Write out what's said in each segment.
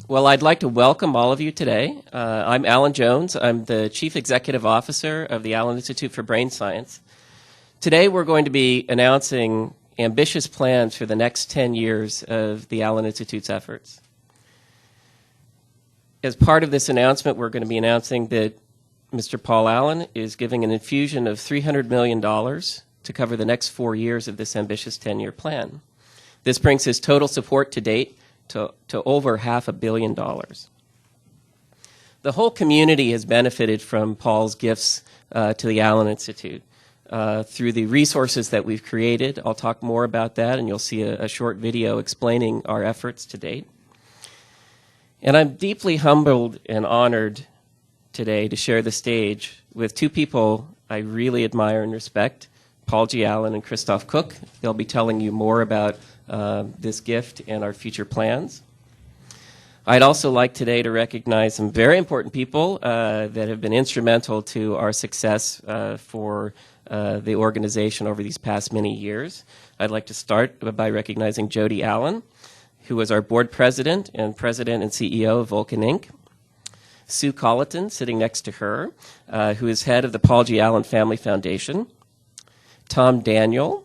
Well, I'd like to welcome all of you today. I'm Alan Jones. I'm the Chief Executive Officer of the Allen Institute for Brain Science. Today we're going to be announcing ambitious plans for the next 10 years of the Allen Institute's efforts. As part of this announcement, we're going to be announcing that Mr. Paul Allen is giving an infusion of $300 million to cover the next 4 years of this ambitious 10-year plan. This brings his total support to date to over $500 million. The whole community has benefited from Paul's gifts to the Allen Institute through the resources that we've created. I'll talk more about that, and you'll see a short video explaining our efforts to date. And I'm deeply humbled and honored today to share the stage with two people I really admire and respect, Paul G. Allen and Christoph Cook. They'll be telling you more about this gift and our future plans. I'd also like today to recognize some very important people that have been instrumental to our success for the organization over these past many years. I'd like to start by recognizing Jody Allen, who was our board president and CEO of Vulcan Inc. Sue Colleton, sitting next to her, who is head of the Paul G. Allen Family Foundation. Tom Daniel,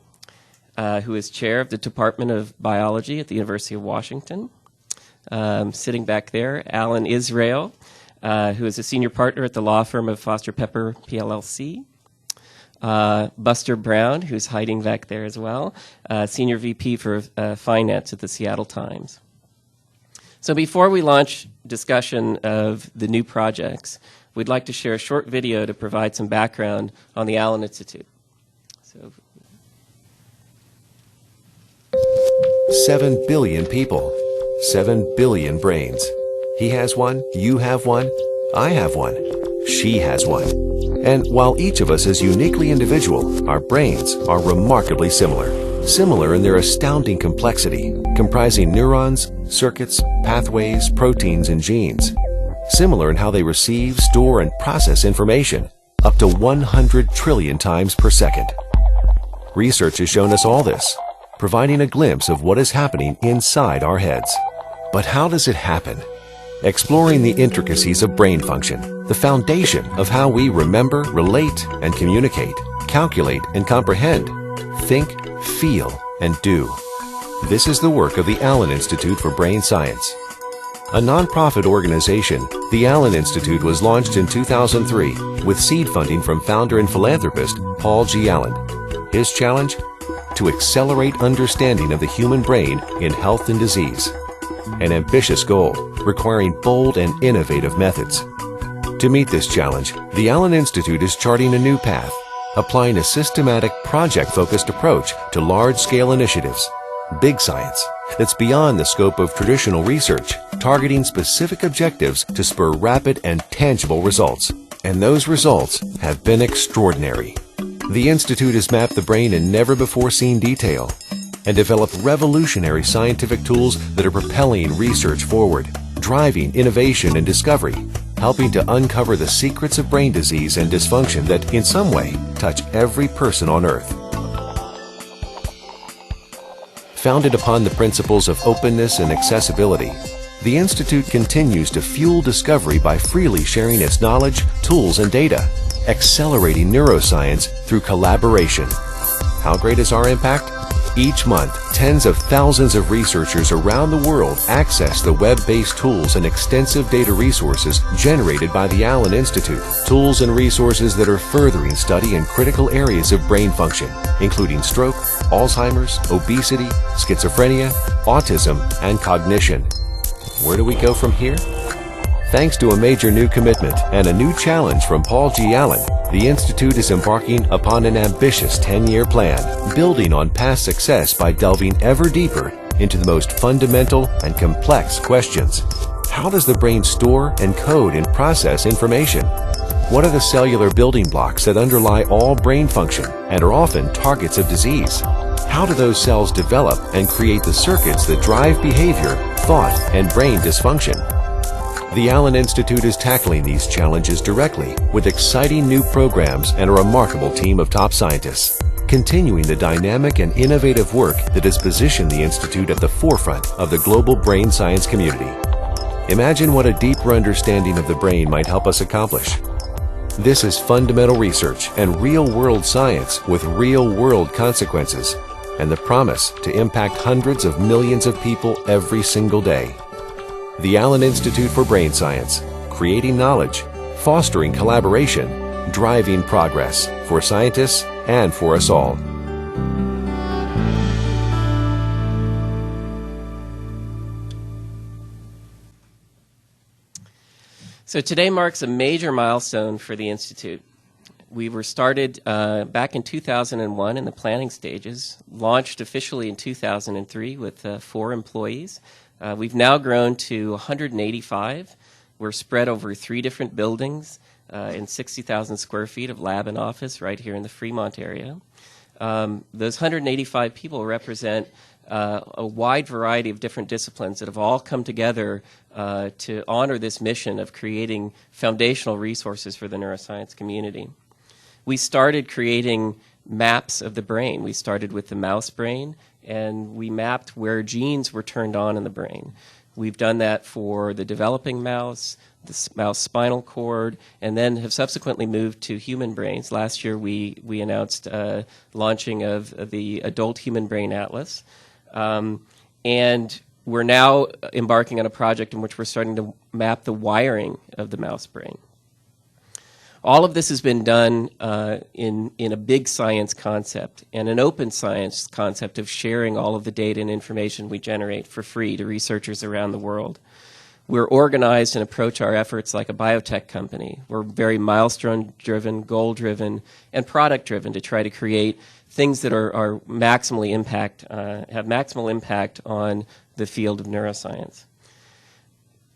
who is chair of the Department of Biology at the University of Washington. Sitting back there, Alan Israel, who is a senior partner at the law firm of Foster Pepper PLLC. Buster Brown, who's hiding back there as well, senior VP for finance at the Seattle Times. So before we launch discussion of the new projects, we'd like to share a short video to provide some background on the Allen Institute. So, 7 billion people, 7 billion brains. He has one, you have one, I have one, she has one. And while each of us is uniquely individual, our brains are remarkably similar. Similar in their astounding complexity, comprising neurons, circuits, pathways, proteins, and genes. Similar in how they receive, store, and process information, up to 100 trillion times per second. Research has shown us all this, providing a glimpse of what is happening inside our heads. But how does it happen? Exploring the intricacies of brain function, the foundation of how we remember, relate, and communicate, calculate, and comprehend, think, feel, and do. This is the work of the Allen Institute for Brain Science. A nonprofit organization, the Allen Institute was launched in 2003 with seed funding from founder and philanthropist Paul G. Allen. His challenge? To accelerate understanding of the human brain in health and disease. An ambitious goal requiring bold and innovative methods. To meet this challenge, the Allen Institute is charting a new path, applying a systematic, project-focused approach to large-scale initiatives, big science, that's beyond the scope of traditional research, targeting specific objectives to spur rapid and tangible results. And those results have been extraordinary. The Institute has mapped the brain in never-before-seen detail and developed revolutionary scientific tools that are propelling research forward, driving innovation and discovery, helping to uncover the secrets of brain disease and dysfunction that, in some way, touch every person on Earth. Founded upon the principles of openness and accessibility, the Institute continues to fuel discovery by freely sharing its knowledge, tools, and data, accelerating neuroscience through collaboration. How great is our impact? Each month, tens of thousands of researchers around the world access the web-based tools and extensive data resources generated by the Allen Institute. Tools and resources that are furthering study in critical areas of brain function, including stroke, Alzheimer's, obesity, schizophrenia, autism, and cognition. Where do we go from here? Thanks to a major new commitment and a new challenge from Paul G. Allen, the Institute is embarking upon an ambitious 10-year plan, building on past success by delving ever deeper into the most fundamental and complex questions. How does the brain store, encode, and process information? What are the cellular building blocks that underlie all brain function and are often targets of disease? How do those cells develop and create the circuits that drive behavior, thought, and brain dysfunction? The Allen Institute is tackling these challenges directly with exciting new programs and a remarkable team of top scientists, continuing the dynamic and innovative work that has positioned the Institute at the forefront of the global brain science community. Imagine what a deeper understanding of the brain might help us accomplish. This is fundamental research and real-world science with real-world consequences and the promise to impact hundreds of millions of people every single day. The Allen Institute for Brain Science, creating knowledge, fostering collaboration, driving progress for scientists and for us all. So today marks a major milestone for the Institute. We were started back in 2001 in the planning stages, launched officially in 2003 with 4 employees. We've now grown to 185. We're spread over 3 different buildings in 60,000 square feet of lab and office right here in the Fremont area. Those 185 people represent a wide variety of different disciplines that have all come together to honor this mission of creating foundational resources for the neuroscience community. We started creating maps of the brain. We started with the mouse brain, and we mapped where genes were turned on in the brain. We've done that for the developing mouse, the mouse spinal cord, and then have subsequently moved to human brains. Last year we announced launching of the Adult Human Brain Atlas. And we're now embarking on a project in which we're starting to map the wiring of the mouse brain. All of this has been done in a big science concept and an open science concept of sharing all of the data and information we generate for free to researchers around the world. We're organized and approach our efforts like a biotech company. We're very milestone-driven, goal-driven, and product-driven to try to create things that are maximally have maximal impact on the field of neuroscience.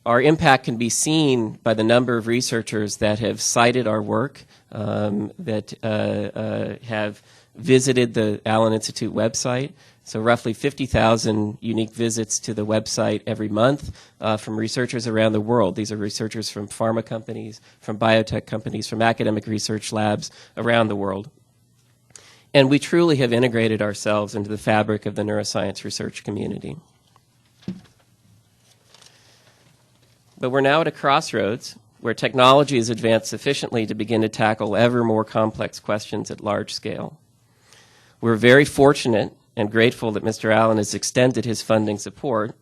Our impact can be seen by the number of researchers that have cited our work, that have visited the Allen Institute website. So roughly 50,000 unique visits to the website every month from researchers around the world. These are researchers from pharma companies, from biotech companies, from academic research labs around the world. And we truly have integrated ourselves into the fabric of the neuroscience research community. But we're now at a crossroads where technology has advanced sufficiently to begin to tackle ever more complex questions at large scale. We're very fortunate and grateful that Mr. Allen has extended his funding support.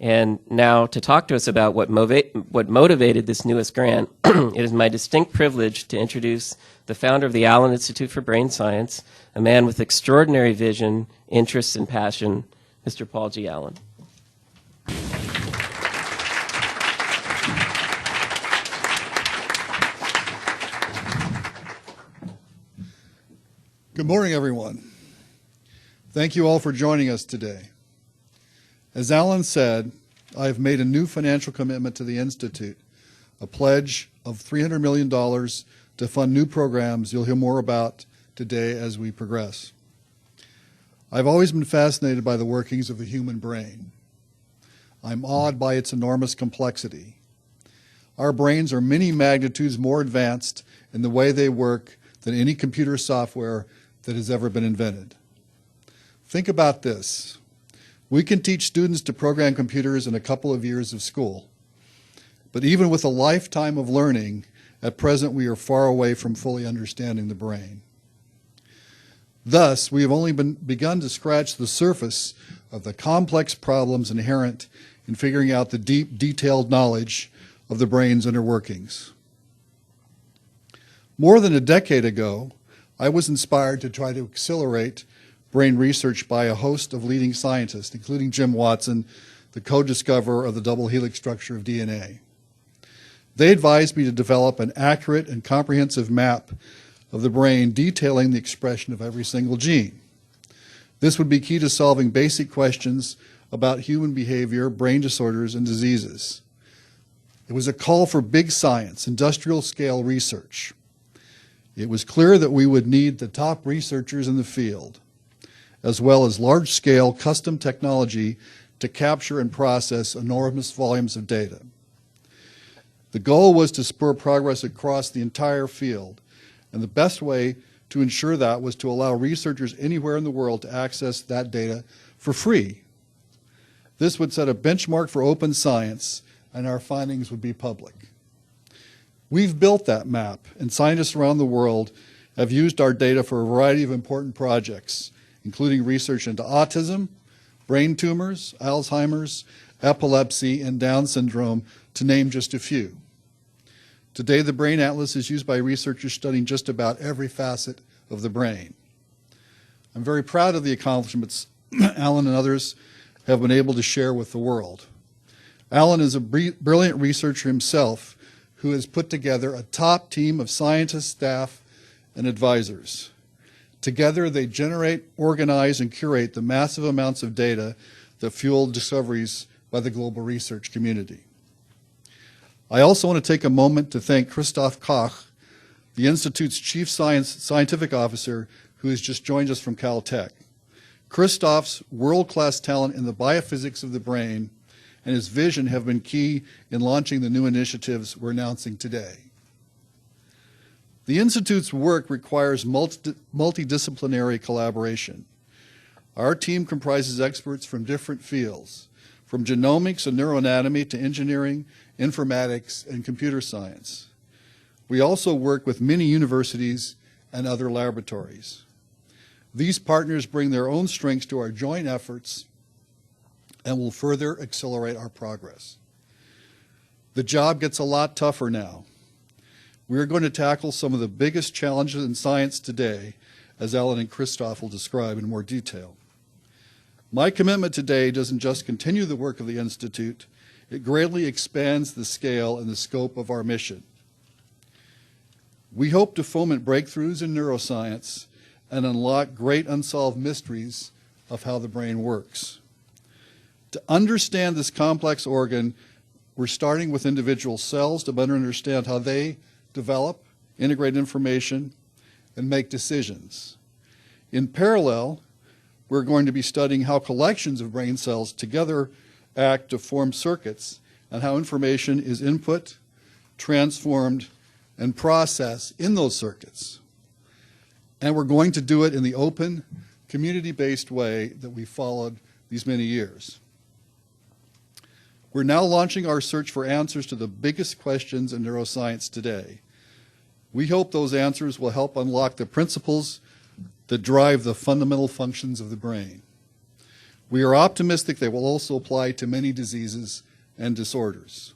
And now to talk to us about what motivated this newest grant, it is my distinct privilege to introduce the founder of the Allen Institute for Brain Science, a man with extraordinary vision, interests, and passion, Mr. Paul G. Allen. Good morning, everyone. Thank you all for joining us today. As Alan said, I have made a new financial commitment to the Institute, a pledge of $300 million to fund new programs you'll hear more about today as we progress. I've always been fascinated by the workings of the human brain. I'm awed by its enormous complexity. Our brains are many magnitudes more advanced in the way they work than any computer software that has ever been invented. Think about this. We can teach students to program computers in a couple of years of school. But even with a lifetime of learning, at present we are far away from fully understanding the brain. Thus, we have only begun to scratch the surface of the complex problems inherent in figuring out the deep, detailed knowledge of the brain's inner workings. More than a decade ago, I was inspired to try to accelerate brain research by a host of leading scientists, including Jim Watson, the co-discoverer of the double helix structure of DNA. They advised me to develop an accurate and comprehensive map of the brain detailing the expression of every single gene. This would be key to solving basic questions about human behavior, brain disorders, and diseases. It was a call for big science, industrial-scale research. It was clear that we would need the top researchers in the field, as well as large-scale custom technology to capture and process enormous volumes of data. The goal was to spur progress across the entire field, and the best way to ensure that was to allow researchers anywhere in the world to access that data for free. This would set a benchmark for open science and our findings would be public. We've built that map, and scientists around the world have used our data for a variety of important projects, including research into autism, brain tumors, Alzheimer's, epilepsy, and Down syndrome, to name just a few. Today, the Brain Atlas is used by researchers studying just about every facet of the brain. I'm very proud of the accomplishments Alan and others have been able to share with the world. Alan is a brilliant researcher himself who has put together a top team of scientists, staff, and advisors. Together, they generate, organize, and curate the massive amounts of data that fuel discoveries by the global research community. I also want to take a moment to thank Christoph Koch, the Institute's Chief Scientific Officer, who has just joined us from Caltech. Christoph's world-class talent in the biophysics of the brain and his vision have been key in launching the new initiatives we're announcing today. The Institute's work requires multidisciplinary collaboration. Our team comprises experts from different fields, from genomics and neuroanatomy to engineering, informatics, and computer science. We also work with many universities and other laboratories. These partners bring their own strengths to our joint efforts and will further accelerate our progress. The job gets a lot tougher now. We're going to tackle some of the biggest challenges in science today, as Alan and Christoph will describe in more detail. My commitment today doesn't just continue the work of the Institute, it greatly expands the scale and the scope of our mission. We hope to foment breakthroughs in neuroscience and unlock great unsolved mysteries of how the brain works. To understand this complex organ, we're starting with individual cells to better understand how they develop, integrate information, and make decisions. In parallel, we're going to be studying how collections of brain cells together act to form circuits and how information is input, transformed, and processed in those circuits. And we're going to do it in the open, community-based way that we followed these many years. We're now launching our search for answers to the biggest questions in neuroscience today. We hope those answers will help unlock the principles that drive the fundamental functions of the brain. We are optimistic they will also apply to many diseases and disorders.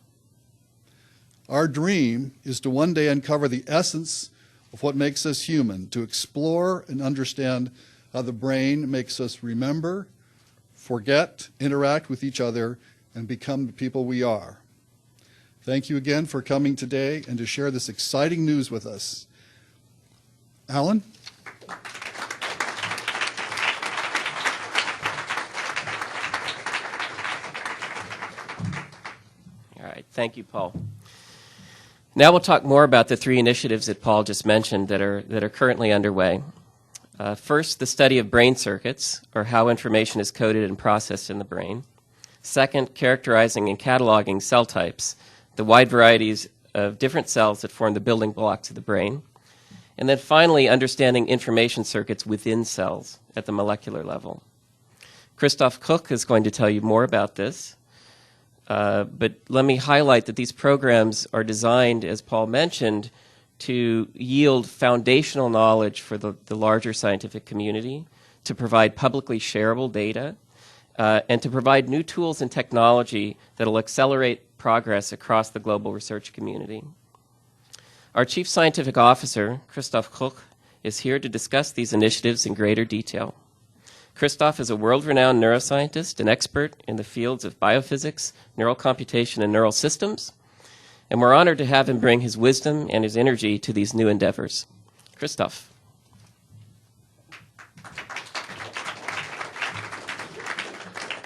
Our dream is to one day uncover the essence of what makes us human, to explore and understand how the brain makes us remember, forget, interact with each other, and become the people we are. Thank you again for coming today and to share this exciting news with us. Alan? All right, thank you, Paul. Now we'll talk more about the three initiatives that Paul just mentioned that are currently underway. First, the study of brain circuits, or how information is coded and processed in the brain. Second, characterizing and cataloging cell types, the wide varieties of different cells that form the building blocks of the brain. And then finally, understanding information circuits within cells at the molecular level. Christoph Koch is going to tell you more about this. But let me highlight that these programs are designed, as Paul mentioned, to yield foundational knowledge for the larger scientific community, to provide publicly shareable data, and to provide new tools and technology that will accelerate progress across the global research community. Our Chief Scientific Officer, Christoph Koch, is here to discuss these initiatives in greater detail. Christoph is a world-renowned neuroscientist and expert in the fields of biophysics, neural computation, and neural systems, and we're honored to have him bring his wisdom and his energy to these new endeavors. Christoph.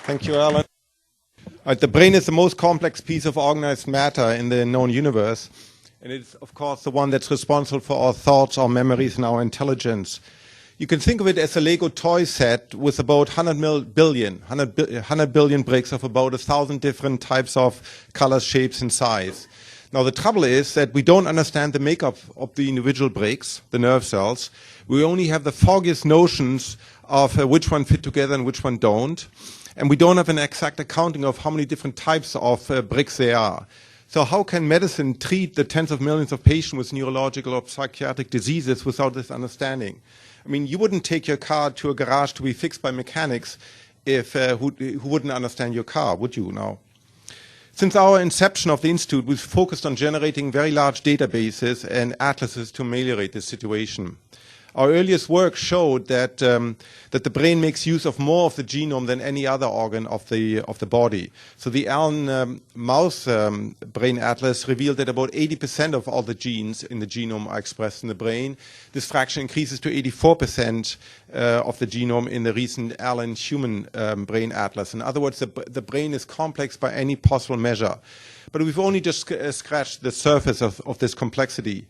Thank you, Alan. The brain is the most complex piece of organized matter in the known universe, and it's, of course, the one that's responsible for our thoughts, our memories, and our intelligence. You can think of it as a Lego toy set with about 100 billion bricks of about 1,000 different types of colors, shapes, and size. Now, the trouble is that we don't understand the makeup of the individual bricks, the nerve cells. We only have the foggiest notions of which one fit together and which one don't. And we don't have an exact accounting of how many different types of bricks there are. So how can medicine treat the tens of millions of patients with neurological or psychiatric diseases without this understanding? I mean, you wouldn't take your car to a garage to be fixed by mechanics if who wouldn't understand your car, would you now? Since our inception of the Institute, we've focused on generating very large databases and atlases to ameliorate this situation. Our earliest work showed that that the brain makes use of more of the genome than any other organ of the body. So the Allen mouse brain atlas revealed that about 80% of all the genes in the genome are expressed in the brain. This fraction increases to 84% of the genome in the recent Allen human brain atlas. In other words, the brain is complex by any possible measure. But we've only just scratched the surface of this complexity.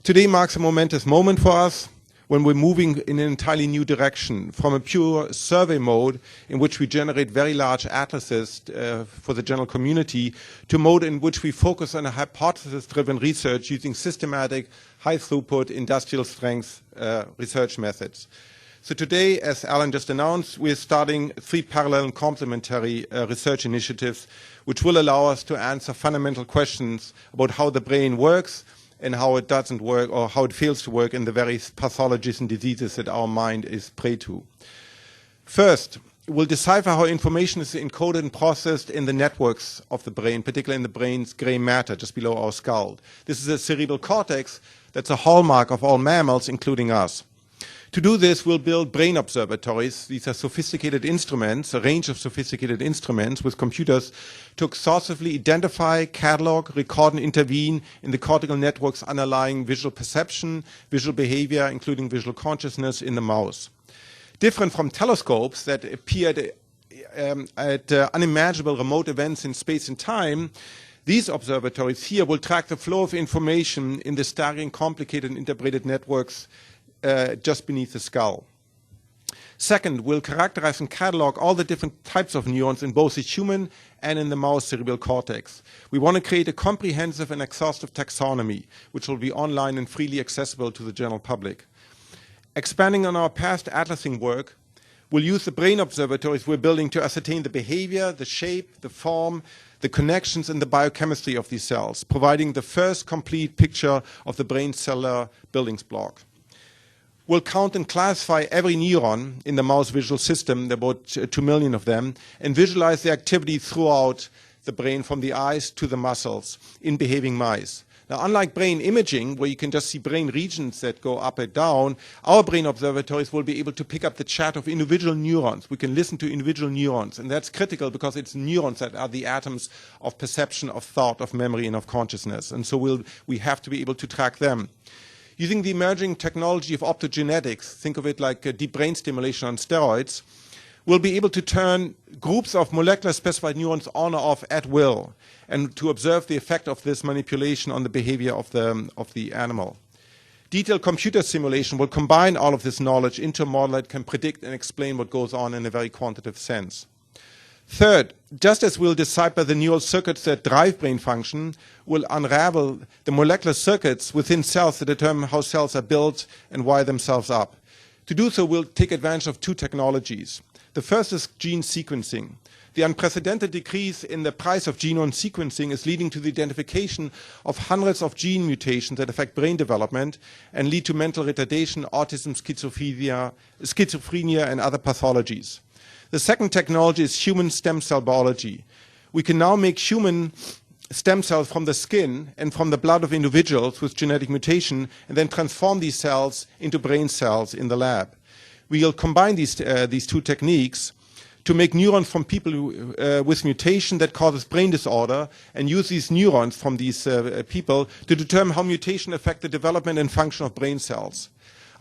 Today marks a momentous moment for us, when we're moving in an entirely new direction from a pure survey mode in which we generate very large atlases for the general community to a mode in which we focus on a hypothesis-driven research using systematic, high-throughput, industrial-strength research methods. So today, as Alan just announced, we're starting 3 parallel and complementary research initiatives which will allow us to answer fundamental questions about how the brain works and how it doesn't work or how it fails to work in the various pathologies and diseases that our mind is prey to. First, we'll decipher how information is encoded and processed in the networks of the brain, particularly in the brain's gray matter just below our skull. This is a cerebral cortex that's a hallmark of all mammals, including us. To do this, we'll build brain observatories. These are sophisticated instruments, a range of sophisticated instruments with computers to exhaustively identify, catalog, record, and intervene in the cortical networks underlying visual perception, visual behavior, including visual consciousness in the mouse. Different from telescopes that appear at unimaginable remote events in space and time, these observatories here will track the flow of information in the staggering, complicated, and integrated networks just beneath the skull. Second, we'll characterize and catalog all the different types of neurons in both the human and in the mouse cerebral cortex. We want to create a comprehensive and exhaustive taxonomy, which will be online and freely accessible to the general public. Expanding on our past atlasing work, we'll use the brain observatories we're building to ascertain the behavior, the shape, the form, the connections, and the biochemistry of these cells, providing the first complete picture of the brain cellular building block. We'll count and classify every neuron in the mouse visual system, there are about 2 million of them, and visualize the activity throughout the brain from the eyes to the muscles in behaving mice. Now, unlike brain imaging, where you can just see brain regions that go up and down, our brain observatories will be able to pick up the chat of individual neurons. We can listen to individual neurons, and that's critical because it's neurons that are the atoms of perception, of thought, of memory, and of consciousness. And so we have to be able to track them. Using the emerging technology of optogenetics, think of it like deep brain stimulation on steroids, we'll be able to turn groups of molecular specified neurons on or off at will and to observe the effect of this manipulation on the behavior of the animal. Detailed computer simulation will combine all of this knowledge into a model that can predict and explain what goes on in a very quantitative sense. Third, just as we'll decipher the neural circuits that drive brain function, we'll unravel the molecular circuits within cells that determine how cells are built and wire themselves up. To do so, we'll take advantage of 2 technologies. The first is gene sequencing. The unprecedented decrease in the price of genome sequencing is leading to the identification of hundreds of gene mutations that affect brain development and lead to mental retardation, autism, schizophrenia, and other pathologies. The second technology is human stem cell biology. We can now make human stem cells from the skin and from the blood of individuals with genetic mutation and then transform these cells into brain cells in the lab. We'll combine these 2 techniques to make neurons from people with mutation that causes brain disorder and use these neurons from these people to determine how mutation affect the development and function of brain cells.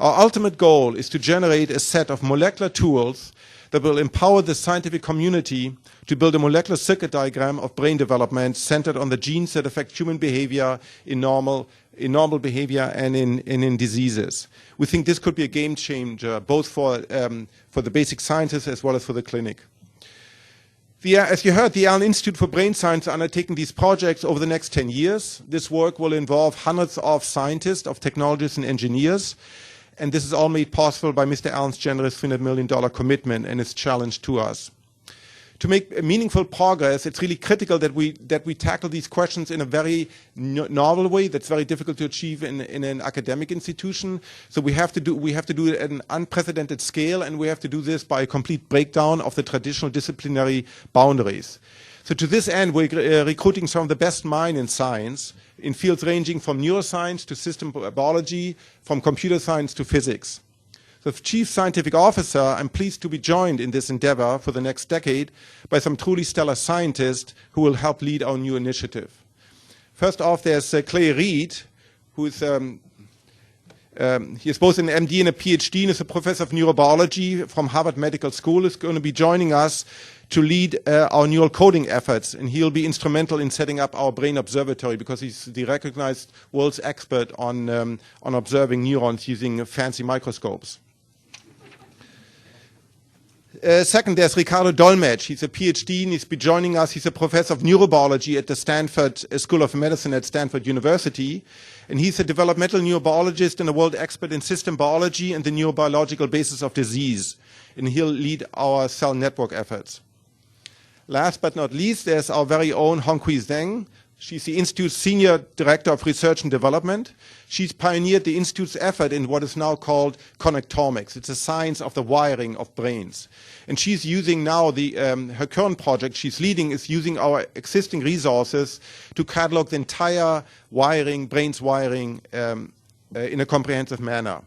Our ultimate goal is to generate a set of molecular tools that will empower the scientific community to build a molecular circuit diagram of brain development centered on the genes that affect human behavior in normal behavior and in diseases. We think this could be a game changer, both for the basic sciences as well as for the clinic. As you heard, the Allen Institute for Brain Science are undertaking these projects over the next 10 years. This work will involve hundreds of scientists, of technologists and engineers. and this is all made possible by Mr. Allen's generous $300 million commitment and his challenge to us. To make meaningful progress, it's really critical that we tackle these questions in a very novel way that's very difficult to achieve in an academic institution. So we have to do it at an unprecedented scale, and we have to do this by a complete breakdown of the traditional disciplinary boundaries. So to this end, we're recruiting some of the best minds in science in fields ranging from neuroscience to system biology, from computer science to physics. So as Chief Scientific Officer, I'm pleased to be joined in this endeavor for the next decade by some truly stellar scientists who will help lead our new initiative. First off, there's Clay Reed, who is he is both an MD and a PhD and is a professor of neurobiology from Harvard Medical School. Is going to be joining us to lead our neural coding efforts, and he'll be instrumental in setting up our brain observatory because he's the recognized world's expert on observing neurons using fancy microscopes. Second, there's Ricardo Dolmetsch. He's a PhD and he's been joining us. He's a professor of neurobiology at the Stanford School of Medicine at Stanford University. And he's a developmental neurobiologist and a world expert in system biology and the neurobiological basis of disease. And he'll lead our cell network efforts. Last but not least, there's our very own Honghui Zheng. She's the Institute's Senior Director of Research and Development. She's pioneered the Institute's effort in what is now called connectomics. It's a science of the wiring of brains. And she's using now her current project she's leading is using our existing resources to catalog the entire brain's wiring in a comprehensive manner.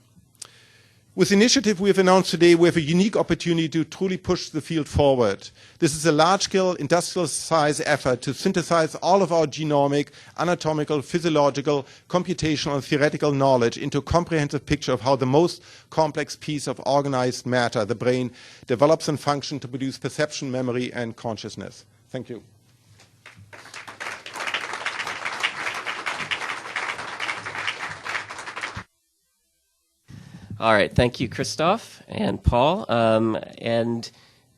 With the initiative we have announced today, we have a unique opportunity to truly push the field forward. This is a large-scale, industrial-size effort to synthesize all of our genomic, anatomical, physiological, computational, and theoretical knowledge into a comprehensive picture of how the most complex piece of organized matter, the brain, develops and functions to produce perception, memory, and consciousness. Thank you. All right, thank you, Christoph and Paul. And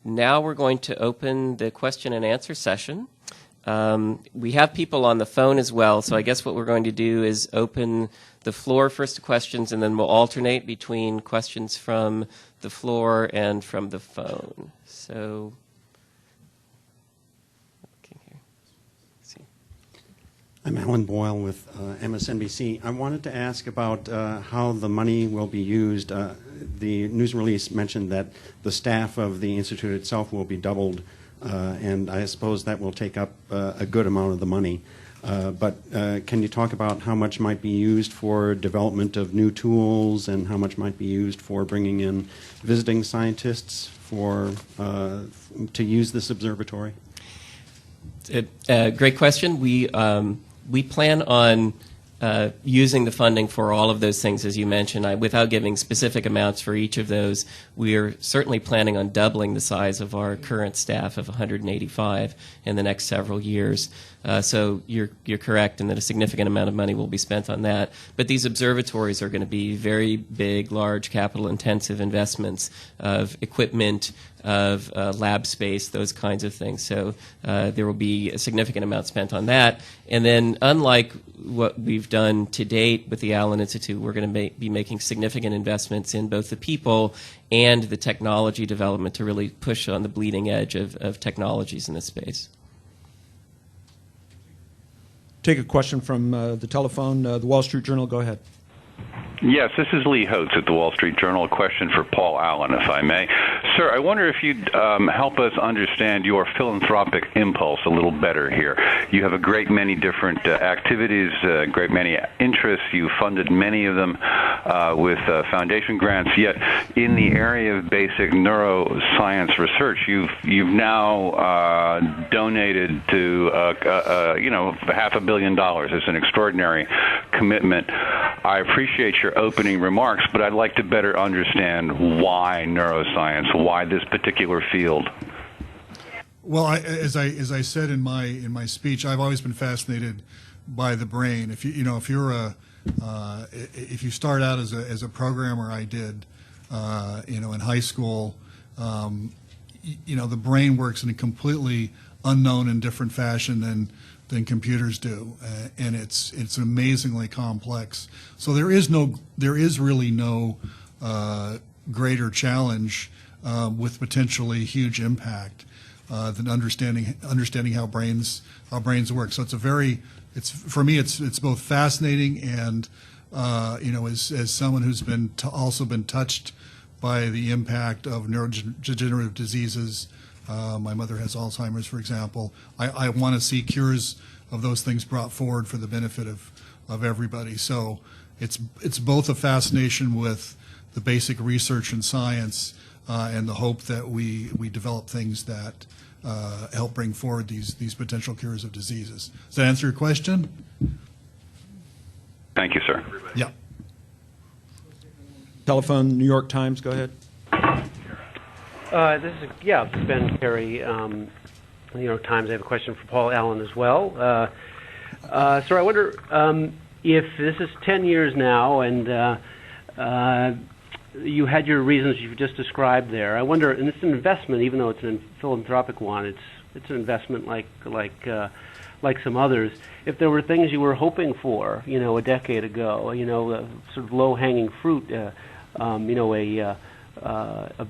now we're going to open the question and answer session. We have people on the phone as well, so I guess what we're going to do is open the floor first to questions, and then we'll alternate between questions from the floor and from the phone. So, okay, here. Let's see. I'm Alan Boyle with MSNBC. I wanted to ask about how the money will be used. The news release mentioned that the staff of the Institute itself will be doubled, and I suppose that will take up a good amount of the money. But can you talk about how much might be used for development of new tools and how much might be used for bringing in visiting scientists to use this observatory? Great question. We plan on using the funding for all of those things, as you mentioned. Without giving specific amounts for each of those, we are certainly planning on doubling the size of our current staff of 185 in the next several years. So you're correct in that a significant amount of money will be spent on that. But these observatories are going to be very big, large, capital-intensive investments of equipment, of lab space, those kinds of things. So there will be a significant amount spent on that. And then, unlike what we've done to date with the Allen Institute, we're going to be making significant investments in both the people and the technology development to really push on the bleeding edge of technologies in this space. Take a question from the telephone. The Wall Street Journal, go ahead. Yes, this is Lee Holtz at the Wall Street Journal. A question for Paul Allen, if I may. Sir, I wonder if you'd help us understand your philanthropic impulse a little better here. You have a great many different activities, a great many interests. You funded many of them with foundation grants. Yet, in the area of basic neuroscience research, you've now donated to $500 million. It's an extraordinary commitment. I appreciate your opening remarks, but I'd like to better understand why neuroscience, why this particular field. Well, as I said in my speech, I've always been fascinated by the brain. If you start out as a programmer, I did, in high school, the brain works in a completely unknown and different fashion than computers do, and it's amazingly complex. So there is really no greater challenge with potentially huge impact than understanding how brains work. So for me it's both fascinating and as someone who's been also been touched by the impact of neurodegenerative diseases. My mother has Alzheimer's, for example. I want to see cures of those things brought forward for the benefit of everybody. So it's both a fascination with the basic research and science and the hope that we develop things that help bring forward these potential cures of diseases. Does that answer your question? Thank you, sir. Yeah. Telephone, New York Times, go ahead. This is Ben Carey, New York Times. I have a question for Paul Allen as well. Sir, I wonder if this is 10 years now, and you had your reasons you've just described there. I wonder, and it's an investment, even though it's a philanthropic one. It's an investment like some others. If there were things you were hoping for, a decade ago, sort of low-hanging fruit, a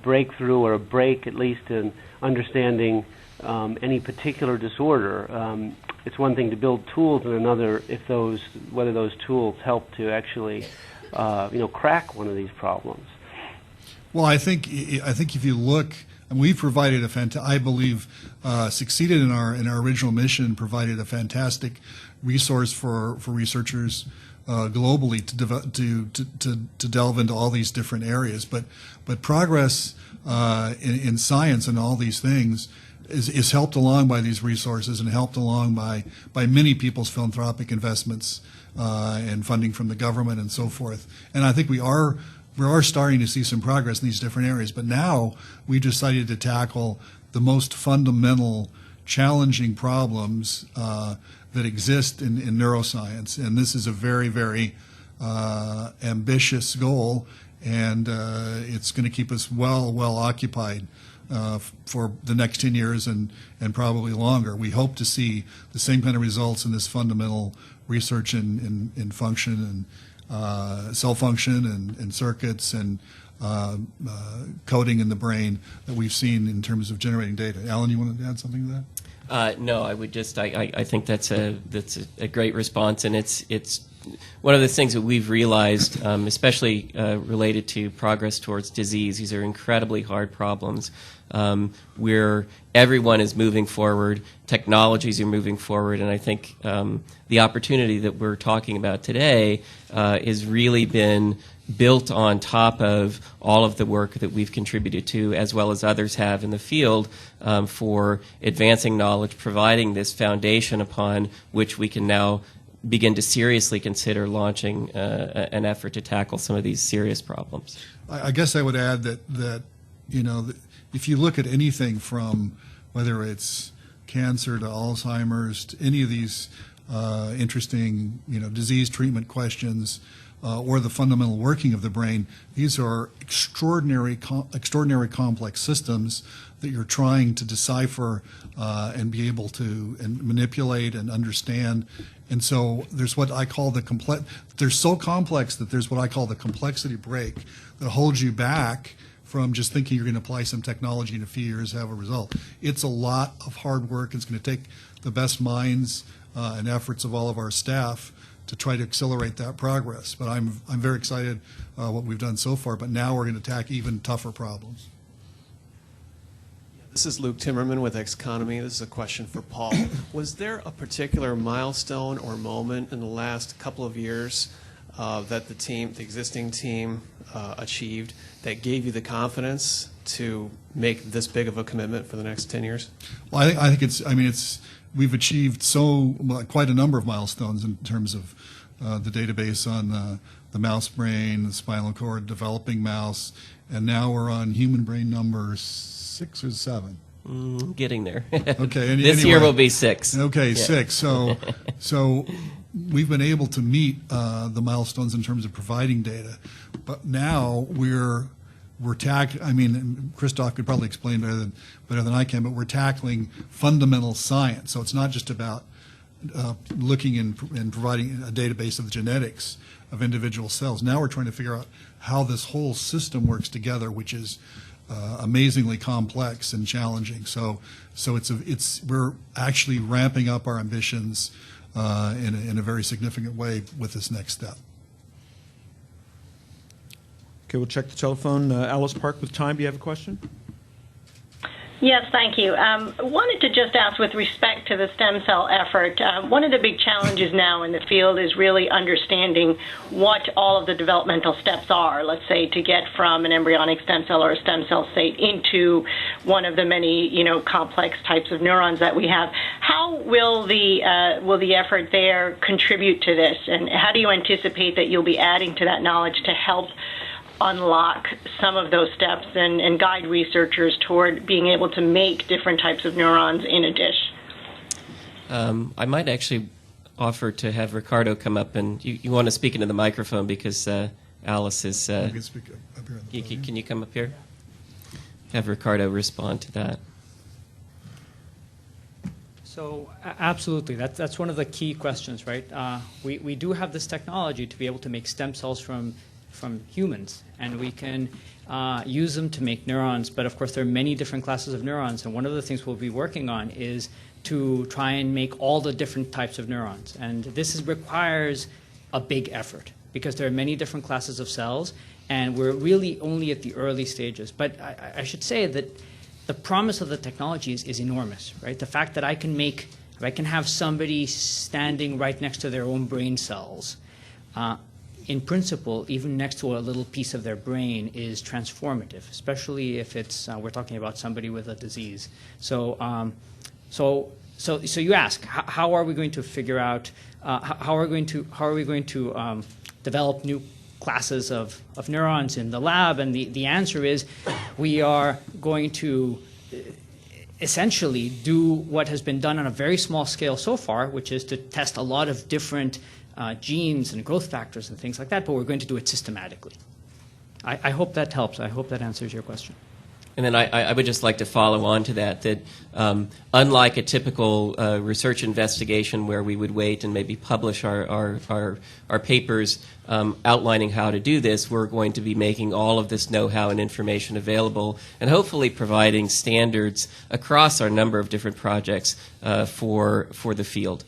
breakthrough or a break, at least in understanding any particular disorder. It's one thing to build tools, and another whether those tools help to actually, crack one of these problems. Well, I think if you look, and we've provided I believe, succeeded in our original mission, provided a fantastic resource for researchers globally to delve into all these different areas. But progress in science and all these things is helped along by these resources and helped along by many people's philanthropic investments and funding from the government and so forth. And I think we are starting to see some progress in these different areas. But now we've decided to tackle the most fundamental, challenging problems that exist in neuroscience. And this is a very, very ambitious goal, and it's going to keep us well occupied for the next 10 years and probably longer. We hope to see the same kind of results in this fundamental research in function and cell function and circuits and coding in the brain that we've seen in terms of generating data. Alan, you want to add something to that? No, I would just. I think that's a great response, and it's one of the things that we've realized, especially related to progress towards disease. These are incredibly hard problems, where everyone is moving forward, technologies are moving forward, and I think the opportunity that we're talking about today has really been built on top of all of the work that we've contributed to, as well as others have in the field, for advancing knowledge, providing this foundation upon which we can now begin to seriously consider launching an effort to tackle some of these serious problems. I guess I would add that if you look at anything from whether it's cancer to Alzheimer's to any of these interesting disease treatment questions, or the fundamental working of the brain, these are extraordinary complex systems that you're trying to decipher and be able to manipulate and understand. And so there's what I call they're so complex that there's what I call the complexity break that holds you back from just thinking you're going to apply some technology in a few years and have a result. It's a lot of hard work. It's going to take the best minds and efforts of all of our staff to try to accelerate that progress. But I'm very excited what we've done so far, but now we're going to tackle even tougher problems. This is Luke Timmerman with Xconomy. This is a question for Paul. Was there a particular milestone or moment in the last couple of years that the existing team achieved that gave you the confidence to make this big of a commitment for the next 10 years? Well, I think we've achieved quite a number of milestones in terms of the database on the mouse brain, the spinal cord, developing mouse, and now we're on human brain number 6 or 7. Getting there. Okay. This year will be 6. Okay, yeah. 6. So we've been able to meet the milestones in terms of providing data, but now we're Christoph could probably explain better than I can, but we're tackling fundamental science. So it's not just about looking and providing a database of the genetics of individual cells. Now we're trying to figure out how this whole system works together, which is amazingly complex and challenging. So we're actually ramping up our ambitions in a very significant way with this next step. Okay, we'll check the telephone. Alice Park with Time, do you have a question? Yes, thank you. Wanted to just ask, with respect to the stem cell effort, one of the big challenges now in the field is really understanding what all of the developmental steps are, let's say, to get from an embryonic stem cell or a stem cell state into one of the many, complex types of neurons that we have. How will the effort there contribute to this, and how do you anticipate that you'll be adding to that knowledge to help unlock some of those steps and guide researchers toward being able to make different types of neurons in a dish? I might actually offer to have Ricardo come up, and you want to speak into the microphone because Alice is... You can speak up here on the podium. Can you come up here? Have Ricardo respond to that. So absolutely, that's one of the key questions, right? We do have this technology to be able to make stem cells from humans, and we can use them to make neurons, but of course there are many different classes of neurons, and one of the things we'll be working on is to try and make all the different types of neurons. And this requires a big effort because there are many different classes of cells, and we're really only at the early stages. But I should say that the promise of the technology is enormous, right? The fact that I can have somebody standing right next to their own brain cells, in principle, even next to a little piece of their brain is transformative, especially if it's we're talking about somebody with a disease. So you ask, how are we going to figure out how are we going to develop new classes of neurons in the lab? And the answer is we are going to essentially do what has been done on a very small scale so far, which is to test a lot of different genes and growth factors and things like that, but we're going to do it systematically. I hope that helps. I hope that answers your question. And then I would just like to follow on to that unlike a typical research investigation where we would wait and maybe publish our papers outlining how to do this, we're going to be making all of this know-how and information available and hopefully providing standards across our number of different projects for the field.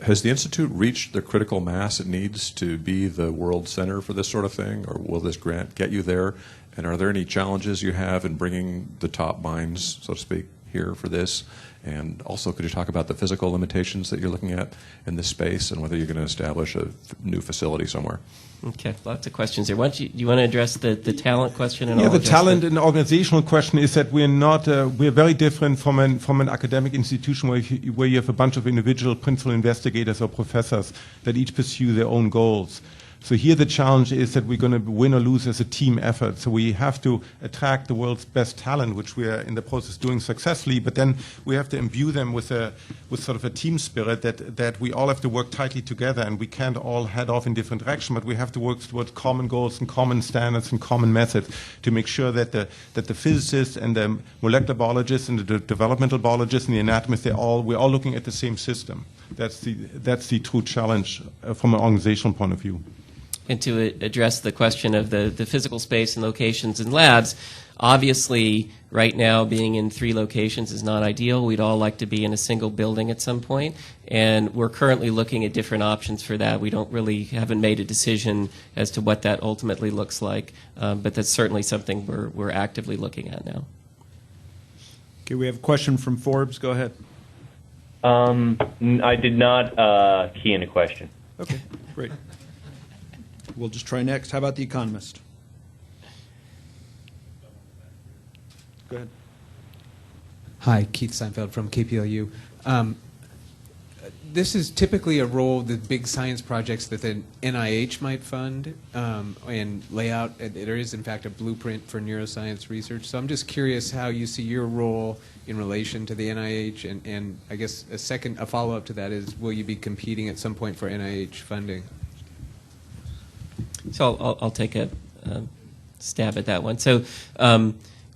Has the Institute reached the critical mass it needs to be the world center for this sort of thing, or will this grant get you there? And are there any challenges you have in bringing the top minds, so to speak, here for this? And also, could you talk about the physical limitations that you're looking at in this space and whether you're going to establish a new facility somewhere? Okay, lots of questions there. Do you want to address the talent question? And the talent and organizational question is that we're not we're very different from an academic institution where you have a bunch of individual principal investigators or professors that each pursue their own goals. So here the challenge is that we're going to win or lose as a team effort. So we have to attract the world's best talent, which we are in the process doing successfully, but then we have to imbue them with sort of a team spirit that we all have to work tightly together, and we can't all head off in different directions, but we have to work towards common goals and common standards and common methods to make sure that the physicists and the molecular biologists and the developmental biologists and the anatomists, we're all looking at the same system. That's the true challenge from an organizational point of view. And to address the question of the physical space and locations and labs, obviously right now being in 3 locations is not ideal. We'd all like to be in a single building at some point, and we're currently looking at different options for that. We haven't made a decision as to what that ultimately looks like, but that's certainly something we're actively looking at now. Okay, we have a question from Forbes. Go ahead. I did not key in a question. Okay, great. We'll just try next. How about The Economist? Go ahead. Hi, Keith Seinfeld from KPLU. This is typically a role that big science projects that the NIH might fund and lay out. There is, in fact, a blueprint for neuroscience research. So I'm just curious how you see your role in relation to the NIH, and I guess a follow-up to that is, will you be competing at some point for NIH funding? So I'll take a stab at that one. So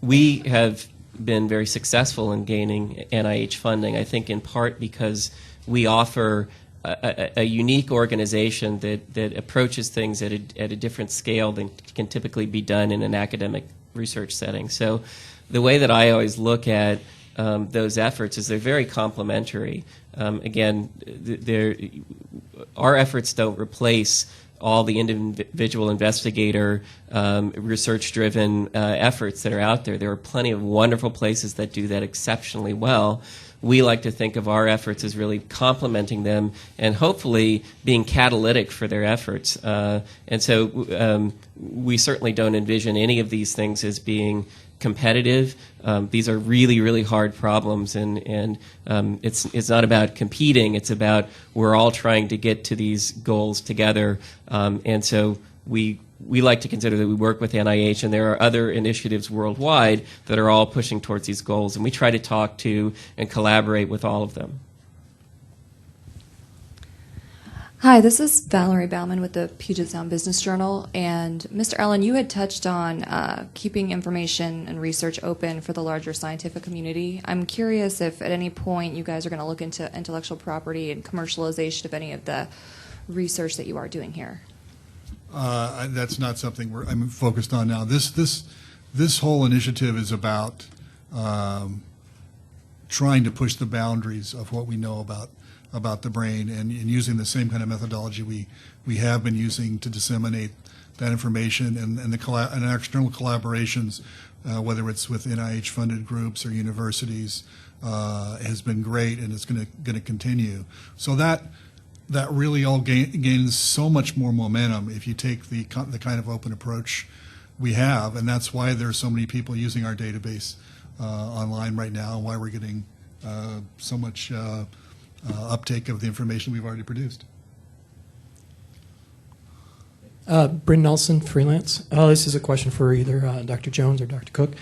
we have been very successful in gaining NIH funding, I think in part because we offer a unique organization that approaches things at a different scale than can typically be done in an academic research setting. So the way that I always look at those efforts is they're very complementary. Again, our efforts don't replace all the individual investigator, research-driven efforts that are out there. There are plenty of wonderful places that do that exceptionally well. We like to think of our efforts as really complementing them and hopefully being catalytic for their efforts. And so we certainly don't envision any of these things as being competitive. These are really, really hard problems, and it's not about competing. It's about we're all trying to get to these goals together. And so we like to consider that we work with NIH, and there are other initiatives worldwide that are all pushing towards these goals, and we try to talk to and collaborate with all of them. Hi, this is Valerie Bauman with the Puget Sound Business Journal. And Mr. Allen, you had touched on keeping information and research open for the larger scientific community. I'm curious if at any point you guys are going to look into intellectual property and commercialization of any of the research that you are doing here. That's not something I'm focused on now. This whole initiative is about trying to push the boundaries of what we know about the brain, and using the same kind of methodology we have been using to disseminate that information, and our external collaborations, whether it's with NIH-funded groups or universities, has been great, and it's going to continue. So that really all gains so much more momentum if you take the kind of open approach we have, and that's why there's so many people using our database online right now, and why we're getting so much uptake of the information we've already produced. Brynn Nelson, freelance. This is a question for either Dr. Jones or Dr. Cook.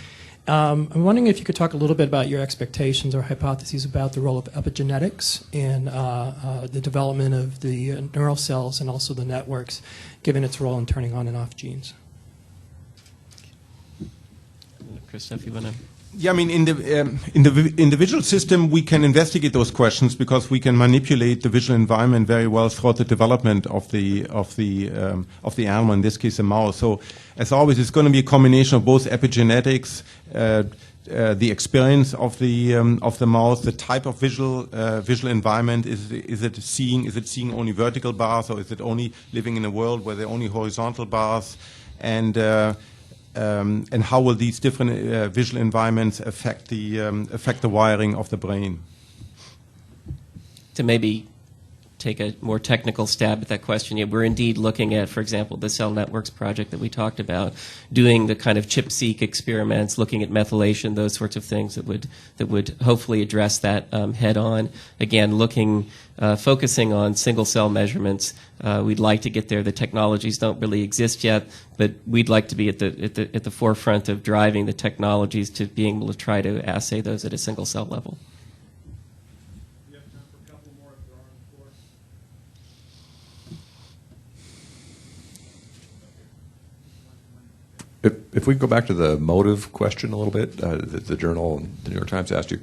I'm wondering if you could talk a little bit about your expectations or hypotheses about the role of epigenetics in the development of the neural cells and also the networks, given its role in turning on and off genes. Christoph, you want to? Yeah, I mean, in the visual system, we can investigate those questions because we can manipulate the visual environment very well throughout the development of the animal, in this case, a mouse. So, as always, it's going to be a combination of both epigenetics, the experience of the mouse, the type of visual environment. Is it seeing only vertical bars, or is it only living in a world where there are only horizontal bars? And how will these different visual environments affect the wiring of the brain? To maybe take a more technical stab at that question, yeah, we're indeed looking at, for example, the Cell Networks project that we talked about, doing the kind of chip-seq experiments, looking at methylation, those sorts of things that would hopefully address that head-on. Again, focusing on single-cell measurements. We'd like to get there. The technologies don't really exist yet, but we'd like to be at the forefront of driving the technologies to being able to try to assay those at a single-cell level. If we go back to the motive question a little bit, the Journal, the New York Times asked you,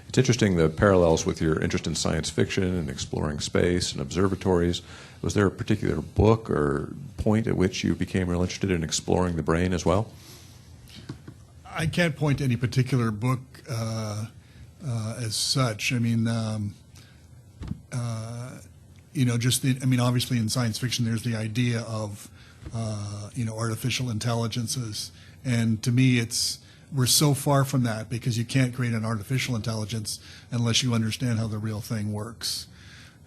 it's interesting the parallels with your interest in science fiction and exploring space and observatories. Was there a particular book or point at which you became real interested in exploring the brain as well? I can't point to any particular book as such. I mean, obviously in science fiction there's the idea of artificial intelligences, and to me we're so far from that, because you can't create an artificial intelligence unless you understand how the real thing works,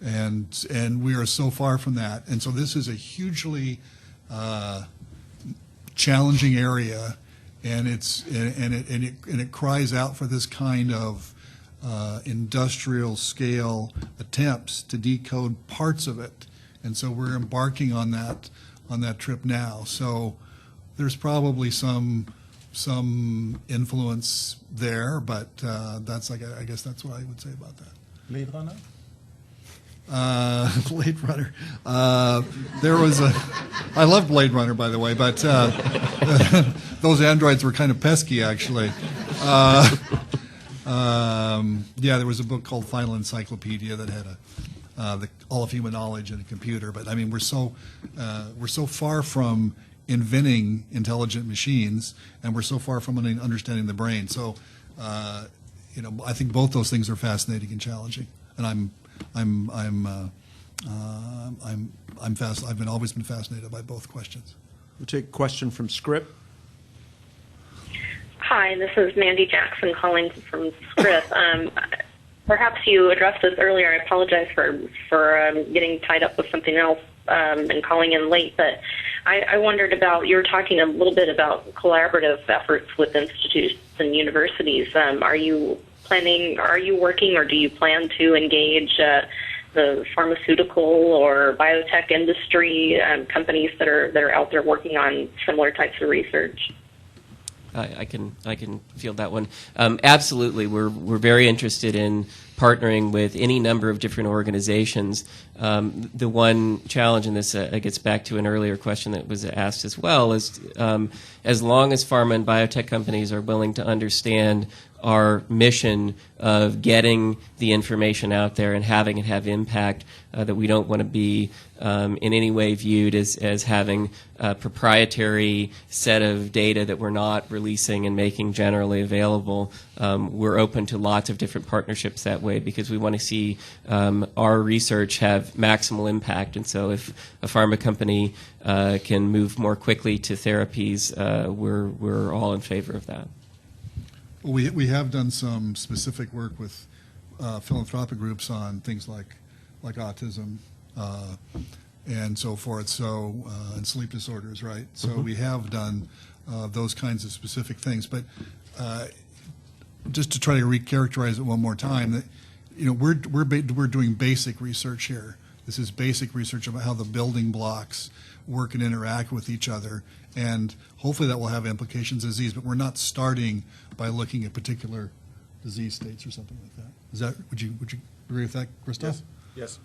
and we are so far from that, and so this is a hugely challenging area, and it cries out for this kind of industrial scale attempts to decode parts of it, and so we're embarking on that trip now. So there's probably some influence there, but I guess that's what I would say about that. Blade Runner? Blade Runner. I love Blade Runner, by the way, but those androids were kind of pesky, actually. Yeah, there was a book called Final Encyclopedia that had all of human knowledge in a computer. But I mean, we're so far from inventing intelligent machines, and we're so far from understanding the brain. So, I think both those things are fascinating and challenging. And I've always been fascinated by both questions. We'll take a question from Scrip. Hi, this is Mandy Jackson calling from Scrip. Perhaps you addressed this earlier. I apologize for getting tied up with something else and calling in late, but I wondered about, you were talking a little bit about collaborative efforts with institutes and universities. Are you working, or do you plan to engage the pharmaceutical or biotech industry companies that are out there working on similar types of research? I can field that one. Absolutely, we're very interested in partnering with any number of different organizations. The one challenge in this gets back to an earlier question that was asked as well, is as long as pharma and biotech companies are willing to understand our mission of getting the information out there and having it have impact, that we don't want to be in any way viewed as having a proprietary set of data that we're not releasing and making generally available. We're open to lots of different partnerships that way, because we want to see our research have maximal impact. And so if a pharma company can move more quickly to therapies, we're all in favor of that. We have done some specific work with philanthropic groups on things like autism and so forth, and sleep disorders, right? So we have done those kinds of specific things. But just to try to recharacterize it one more time, that we're doing basic research here. This is basic research about how the building blocks work and interact with each other, and hopefully that will have implications of disease. But we're not starting by looking at particular disease states or something like that. Would you agree with that, Christoph? Yes.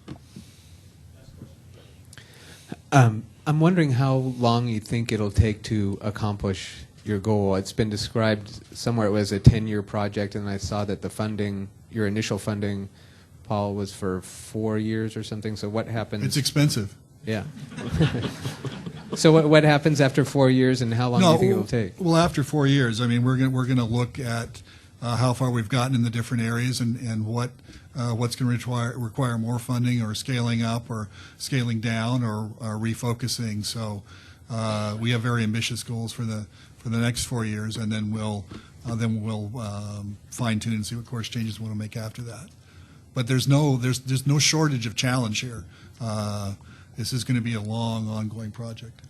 I'm wondering how long you think it'll take to accomplish your goal. It's been described somewhere it was a 10-year project, and I saw that the funding, your initial funding, Paul, was for 4 years or something. So what happens? It's expensive. Yeah. So what happens after 4 years, and how long do you think it'll take? Well, after 4 years, I mean, we're going to look at how far we've gotten in the different areas, and what's going to require more funding, or scaling up, or scaling down, or refocusing. So we have very ambitious goals for the next 4 years, and then we'll fine tune and see what course changes we want to make after that. But there's no shortage of challenge here. This is going to be a long, ongoing project.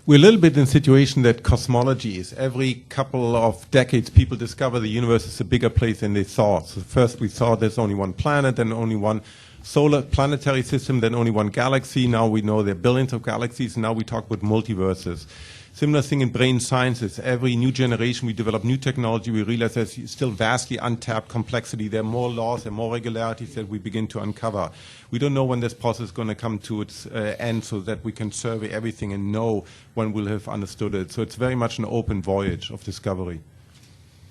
We're a little bit in a situation that cosmologies, every couple of decades, people discover the universe is a bigger place than they thought. So first we thought there's only one planet, then only one solar planetary system, then only one galaxy. Now we know there are billions of galaxies, and now we talk about multiverses. Similar thing in brain sciences. Every new generation we develop new technology, we realize there's still vastly untapped complexity. There are more laws and more regularities that we begin to uncover. We don't know when this process is going to come to its end, so that we can survey everything and know when we'll have understood it. So it's very much an open voyage of discovery.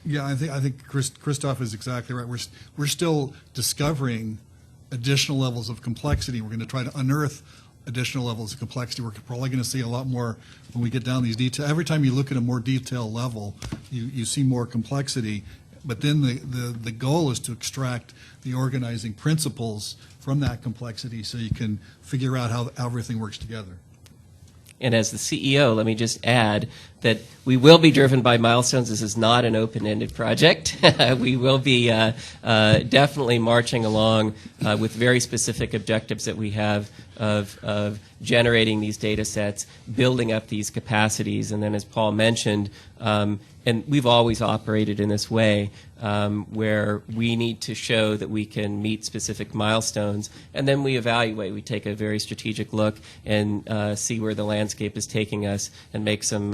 Yeah, I think Christoph is exactly right. We're still discovering additional levels of complexity. We're going to try to unearth additional levels of complexity. We're probably going to see a lot more when we get down these details. Every time you look at a more detailed level, you see more complexity. But then the goal is to extract the organizing principles from that complexity, so you can figure out how everything works together. And as the CEO, let me just add that we will be driven by milestones. This is not an open-ended project. We will be definitely marching along with very specific objectives that we have of generating these data sets, building up these capacities, and then, as Paul mentioned, and we've always operated in this way, where we need to show that we can meet specific milestones, and then we evaluate. We take a very strategic look and see where the landscape is taking us, and make some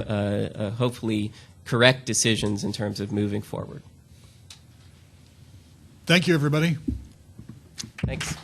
hopefully correct decisions in terms of moving forward. Thank you, everybody. Thanks.